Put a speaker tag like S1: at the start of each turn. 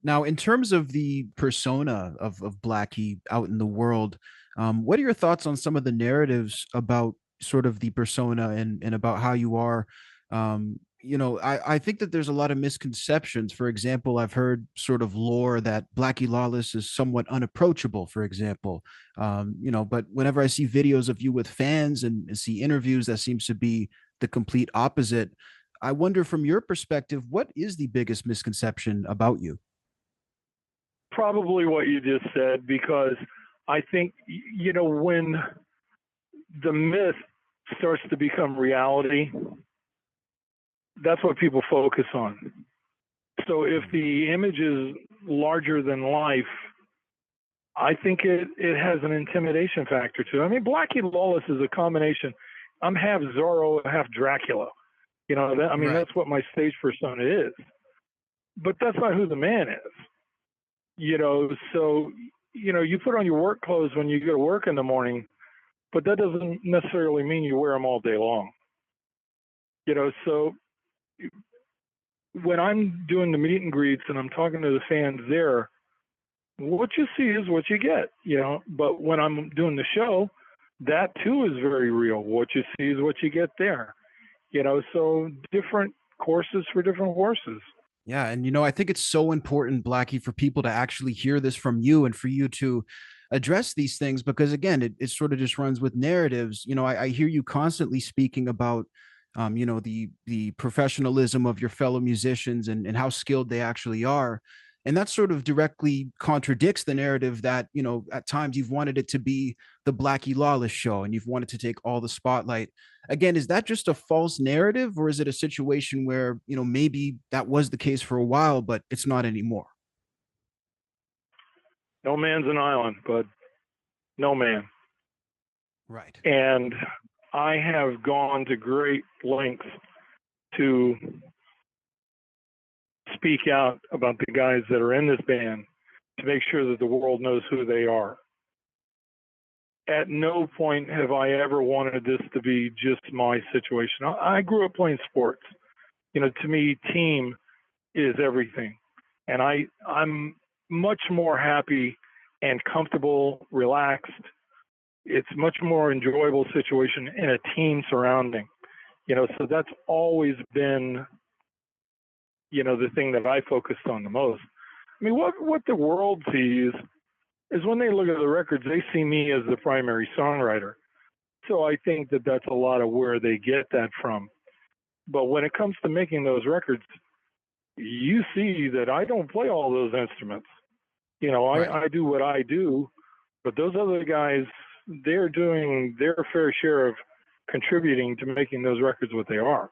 S1: Now, in terms of the persona of Blackie out in the world, what are your thoughts on some of the narratives about sort of the persona and about how you are? I think that there's a lot of misconceptions. For example, I've heard sort of lore that Blackie Lawless is somewhat unapproachable, for example. But whenever I see videos of you with fans and see interviews, that seems to be the complete opposite. I wonder from your perspective, what is the biggest misconception about you?
S2: Probably what you just said, because I think, when the myth starts to become reality, that's what people focus on. So if the image is larger than life, I think it has an intimidation factor to it. I mean, Blackie Lawless is a combination. I'm half Zorro, half Dracula.
S1: Right.
S2: That's what my stage persona is. But that's not who the man is. So, you put on your work clothes when you go to work in the morning, but that doesn't necessarily mean you wear them all day long. So when I'm doing the meet and greets and I'm talking to the fans there, what you see is what you get. But when I'm doing the show, that too is very real. What you see is what you get there. So different courses for different horses.
S1: Yeah, and I think it's so important, Blackie, for people to actually hear this from you and for you to address these things because again, it sort of just runs with narratives. I hear you constantly speaking about the professionalism of your fellow musicians and how skilled they actually are. And that sort of directly contradicts the narrative that, at times you've wanted it to be the Blackie Lawless show and you've wanted to take all the spotlight. Again, is that just a false narrative or is it a situation where, maybe that was the case for a while, but it's not anymore?
S2: No man's an island, but no man.
S1: Right.
S2: And I have gone to great lengths to speak out about the guys that are in this band to make sure that the world knows who they are. At no point have I ever wanted this to be just my situation. I grew up playing sports. To me, team is everything. And I'm much more happy and comfortable, relaxed. It's much more enjoyable situation in a team surrounding. So that's always been, the thing that I focused on the most. I mean, what the world sees is when they look at the records, they see me as the primary songwriter. So I think that that's a lot of where they get that from. But when it comes to making those records, you see that I don't play all those instruments.
S1: Right.
S2: I do what I do, but those other guys, they're doing their fair share of contributing to making those records what they are.